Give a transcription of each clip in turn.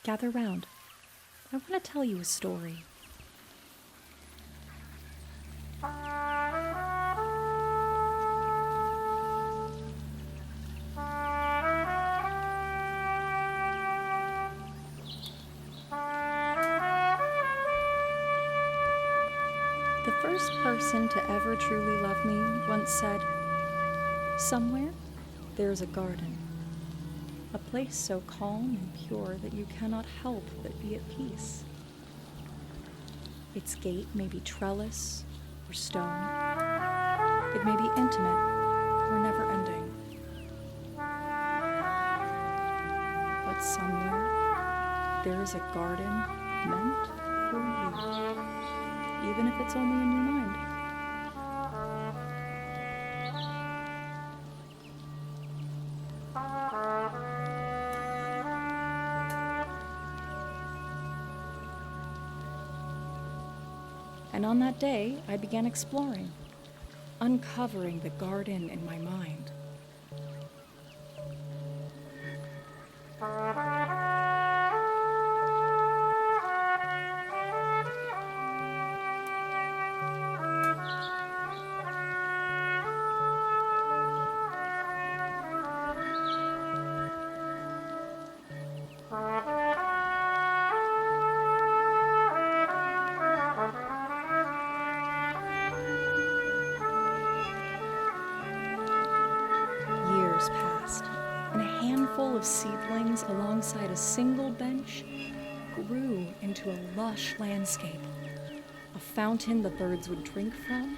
Gather round. I want to tell you a story. The first person to ever truly love me once said, "Somewhere there's a garden, a place so calm and pure that you cannot help but be at peace. Its gate may be trellis or stone. It may be intimate or never-ending. But somewhere there is a garden meant for you, even if it's only in your mind." And on that day, I began exploring, uncovering the garden in my mind. Years passed, and a handful of seedlings alongside a single bench grew into a lush landscape. A fountain the birds would drink from,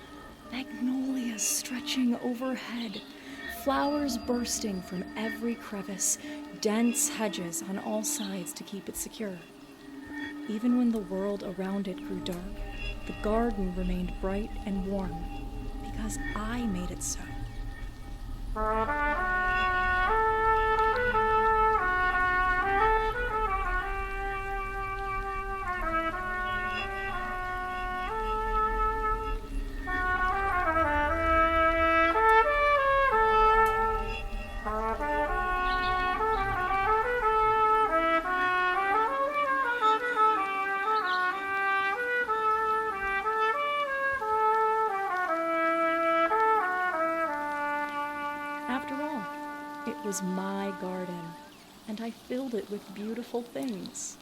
magnolias stretching overhead, flowers bursting from every crevice, dense hedges on all sides to keep it secure. Even when the world around it grew dark, the garden remained bright and warm, because I made it so. After all, it was my garden, and I filled it with beautiful things.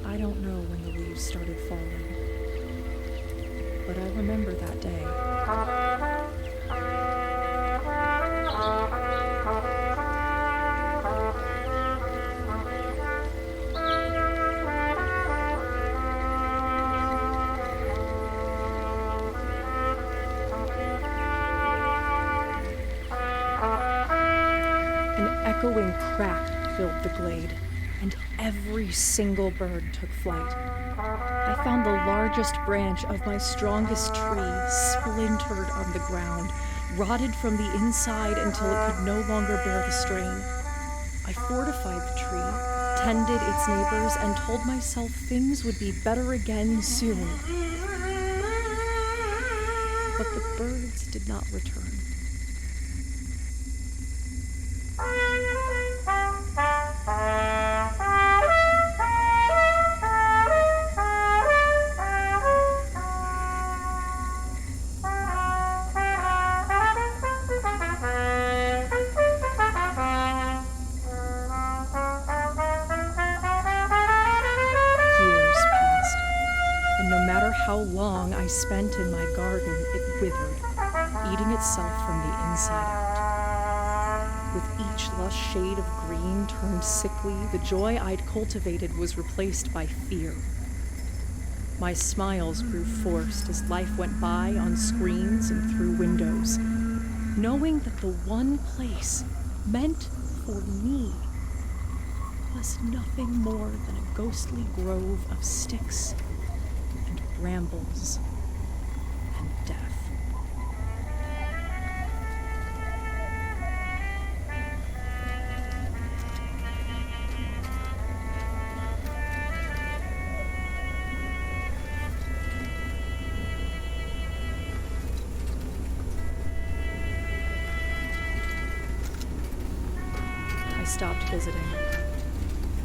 I don't know when the leaves started falling, but I remember that day. An echoing crack filled the glade, and every single bird took flight. I found the largest branch of my strongest tree splintered on the ground, rotted from the inside until it could no longer bear the strain. I fortified the tree, tended its neighbors, and told myself things would be better again soon. But the birds did not return. How long I spent in my garden, it withered, eating itself from the inside out. With each lush shade of green turned sickly, the joy I'd cultivated was replaced by fear. My smiles grew forced as life went by on screens and through windows, knowing that the one place meant for me was nothing more than a ghostly grove of sticks and brambles and death. I stopped visiting.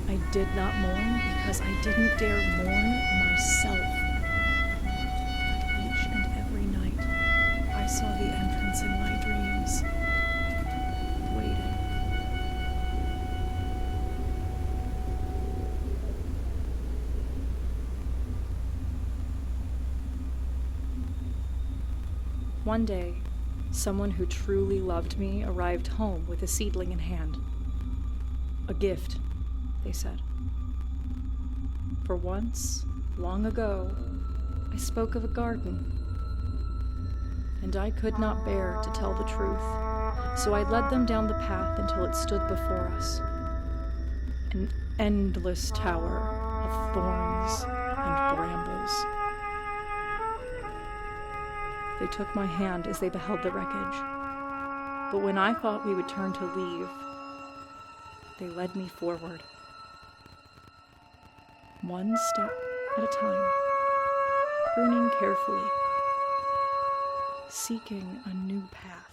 I did not mourn because I didn't dare mourn myself. Each and every night, I saw the entrance in my dreams, waiting. One day, someone who truly loved me arrived home with a seedling in hand. A gift, they said. For once, long ago, I spoke of a garden, and I could not bear to tell the truth, so I led them down the path until it stood before us, an endless tower of thorns and brambles. They took my hand as they beheld the wreckage, but when I thought we would turn to leave, they led me forward, one step at a time, pruning carefully, seeking a new path.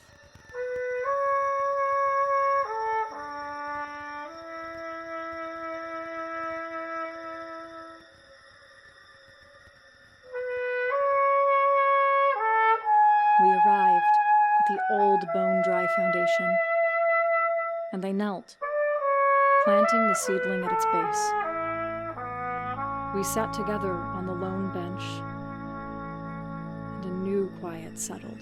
We arrived at the old bone-dry foundation, and they knelt, planting the seedling at its base. We sat together on the lone bench, and a new quiet settled.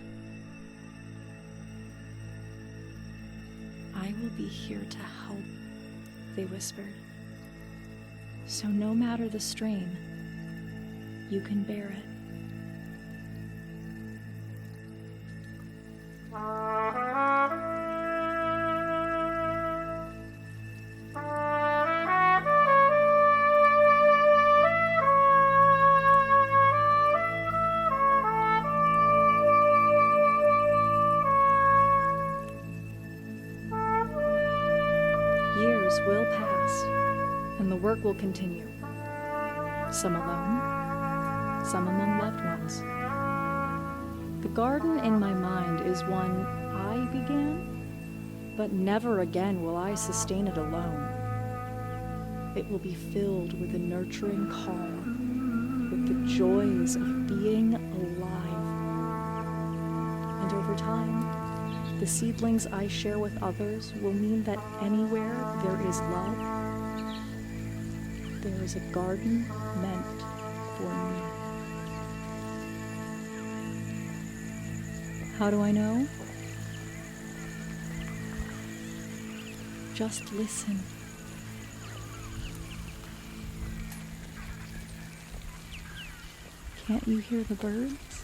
I will be here to help, they whispered. So no matter the strain, you can bear it. Years will pass, and the work will continue. Some alone, some among loved ones. The garden in my mind is one I began, but never again will I sustain it alone. It will be filled with a nurturing calm, with the joys of being alive. And over time, the seedlings I share with others will mean that anywhere there is love, there is a garden meant for me. How do I know? Just listen. Can't you hear the birds?